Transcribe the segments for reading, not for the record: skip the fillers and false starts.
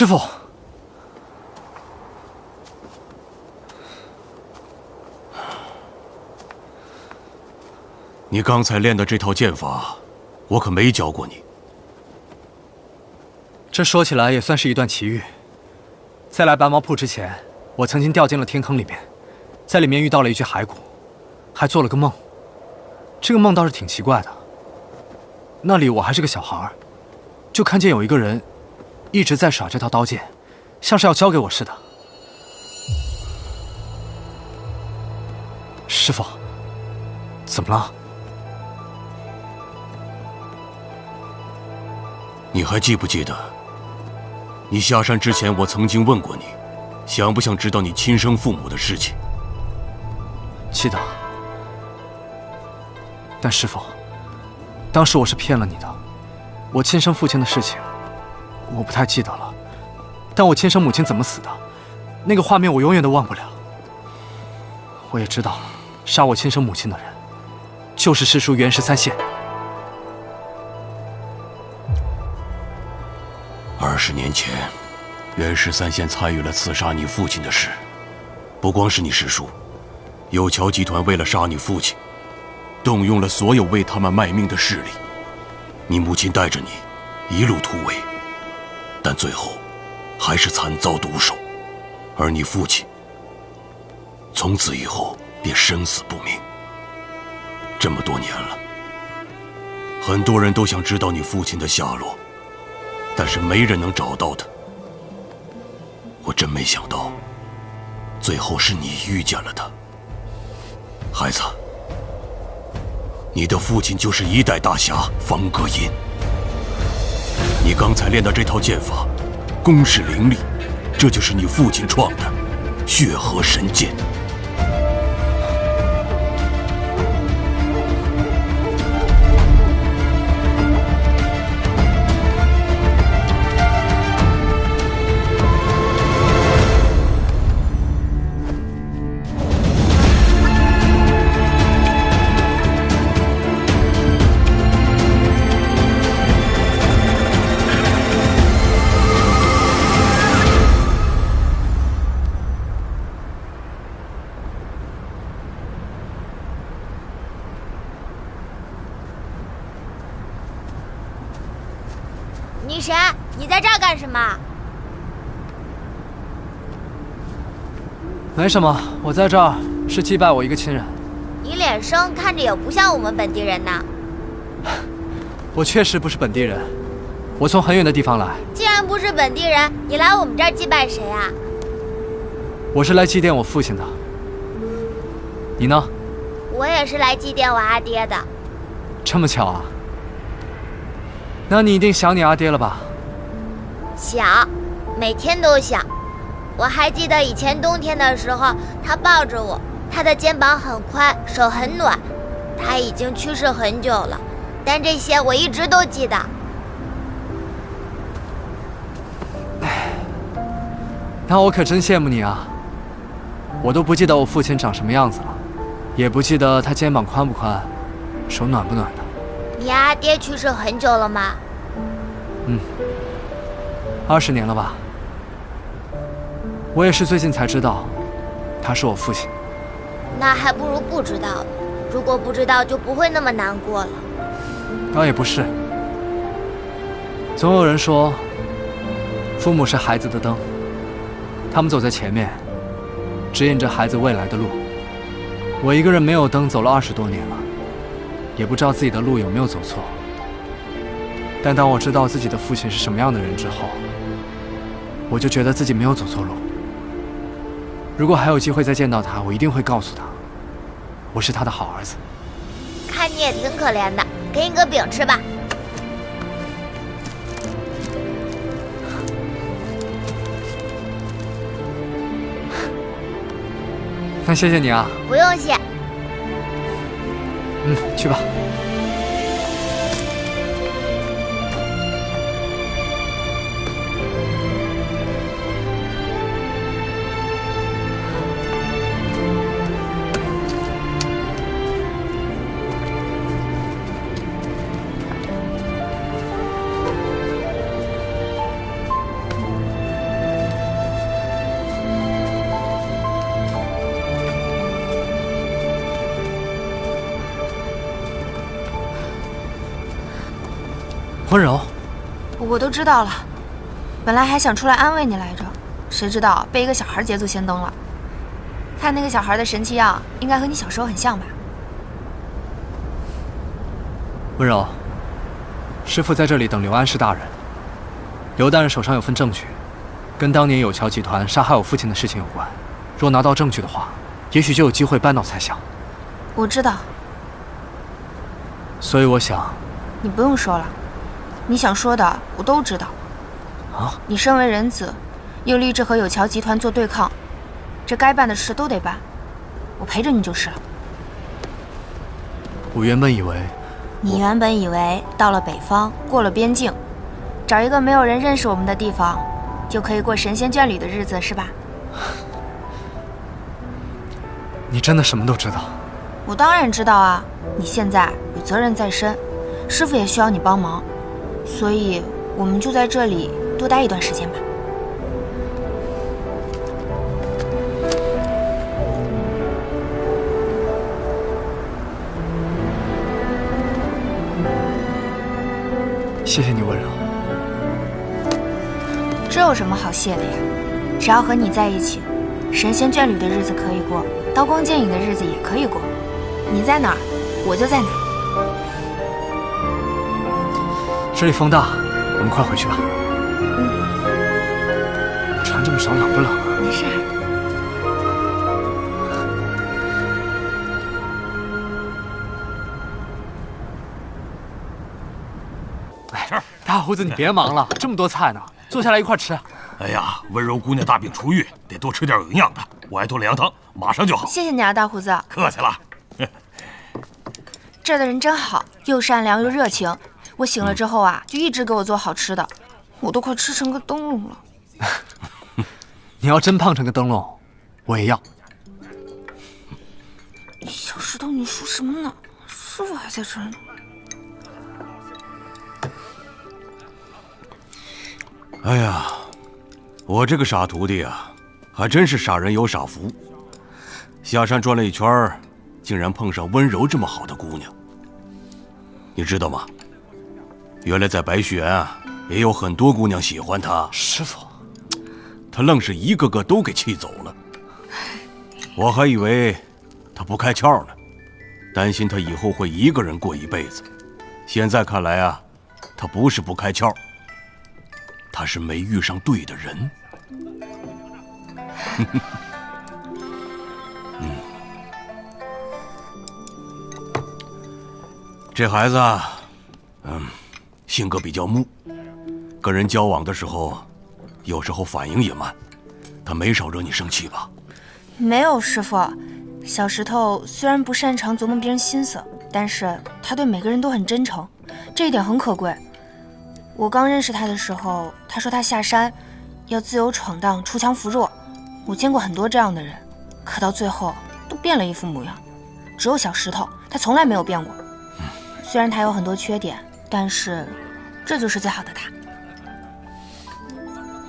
师父，你刚才练的这套剑法，我可没教过你。这说起来也算是一段奇遇。在来白毛铺之前，我曾经掉进了天坑里面，在里面遇到了一具骸骨，还做了个梦。这个梦倒是挺奇怪的。那里我还是个小孩，就看见有一个人一直在耍这套刀剑，像是要教给我似的。师父，怎么了？你还记不记得，你下山之前，我曾经问过你，想不想知道你亲生父母的事情？记得。但师父，当时我是骗了你的，我亲生父亲的事情，我不太记得了。但我亲生母亲怎么死的，那个画面我永远都忘不了。我也知道，杀我亲生母亲的人，就是师叔袁十三县。20年前，袁十三县参与了刺杀你父亲的事。不光是你师叔，有桥集团为了杀你父亲，动用了所有为他们卖命的势力。你母亲带着你一路突围，但最后还是惨遭毒手。而你父亲从此以后便生死不明。这么多年了，很多人都想知道你父亲的下落，但是没人能找到他。我真没想到，最后是你遇见了他。孩子，你的父亲就是一代大侠方歌音。你刚才练的这套剑法，攻势凌厉，这就是你父亲创的血河神剑。女神，你在这儿干什么？没什么，我在这儿是祭拜我一个亲人。你脸生看着也不像我们本地人呢。我确实不是本地人，我从很远的地方来。既然不是本地人，你来我们这儿祭拜谁啊？我是来祭奠我父亲的。你呢？我也是来祭奠我阿爹的。这么巧啊？那你一定想你阿爹了吧？想，每天都想。我还记得以前冬天的时候，他抱着我，他的肩膀很宽，手很暖。他已经去世很久了，但这些我一直都记得。那我可真羡慕你啊！我都不记得我父亲长什么样子了，也不记得他肩膀宽不宽，手暖不暖的。你阿爹去世很久了吗？20年了吧。我也是最近才知道，他是我父亲。那还不如不知道呢。如果不知道，就不会那么难过了。倒也不是。总有人说，父母是孩子的灯，他们走在前面，指引着孩子未来的路。我一个人没有灯走了20多年了，也不知道自己的路有没有走错。但当我知道自己的父亲是什么样的人之后，我就觉得自己没有走错路。如果还有机会再见到他，我一定会告诉他，我是他的好儿子。看你也挺可怜的，给你个饼吃吧。那谢谢你啊。不用谢。去吧。温柔，我都知道了，本来还想出来安慰你来着，谁知道被一个小孩捷足先登了。看那个小孩的神气样，应该和你小时候很像吧？温柔，师父在这里等刘安石大人。刘大人手上有份证据，跟当年有桥集团杀害我父亲的事情有关。若拿到证据的话，也许就有机会扳倒蔡相。我知道。所以我想，你不用说了，你想说的我都知道。啊？你身为人子，又立志和有桥集团做对抗，这该办的事都得办，我陪着你就是了。我原本以为，你原本以为到了北方，过了边境，找一个没有人认识我们的地方，就可以过神仙眷侣的日子，是吧？你真的什么都知道？我当然知道啊！你现在有责任在身，师傅也需要你帮忙，所以我们就在这里多待一段时间吧。谢谢你，温柔。这有什么好谢的呀？只要和你在一起，神仙眷侣的日子可以过，刀光剑影的日子也可以过。你在哪儿，我就在哪儿。这里风大，我们快回去吧。穿这么少冷不冷啊？没事。哎，大胡子，你别忙了，这么多菜呢，坐下来一块吃。哎呀，温柔姑娘大病初愈，得多吃点有营养的。我爱做了羊汤，马上就好。谢谢你啊，大胡子。客气了。这儿的人真好，又善良又热情。我醒了之后啊，就一直给我做好吃的，我都快吃成个灯笼了。你要真胖成个灯笼，我也要。小石头，你说什么呢？师傅还在这儿呢。哎呀，我这个傻徒弟啊，还真是傻人有傻福。下山转了一圈，竟然碰上温柔这么好的姑娘。你知道吗？原来在白旭园啊，也有很多姑娘喜欢他。师傅，他愣是一个个都给气走了。我还以为他不开窍呢，担心他以后会一个人过一辈子。现在看来啊，他不是不开窍，他是没遇上对的人。这孩子啊，性格比较木，跟人交往的时候，有时候反应也慢。他没少惹你生气吧？没有，师傅。小石头虽然不擅长琢磨别人心思，但是他对每个人都很真诚，这一点很可贵。我刚认识他的时候，他说他下山要自由闯荡，锄强扶弱。我见过很多这样的人，可到最后都变了一副模样。只有小石头，他从来没有变过。虽然他有很多缺点，但是这就是最好的他。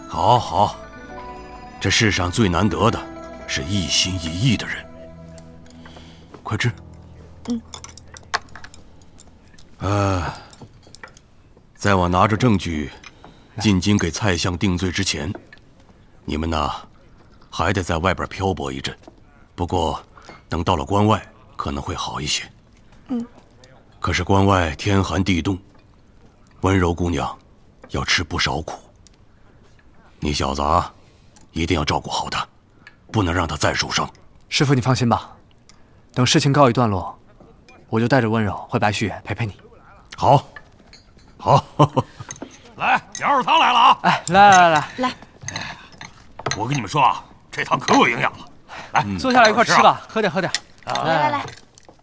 好，好，这世上最难得的是一心一意的人。快吃。在我拿着证据进京给蔡相定罪之前，你们呢还得在外边漂泊一阵。不过等到了关外，可能会好一些。可是关外天寒地冻，温柔姑娘要吃不少苦。你小子啊，一定要照顾好她，不能让她再受伤。师傅，你放心吧，等事情告一段落，我就带着温柔回白旭园陪陪你。好，好。来，羊肉汤来了啊！哎，来，我跟你们说啊，这汤可有营养了。来，坐下来一块吃吧，喝点。来。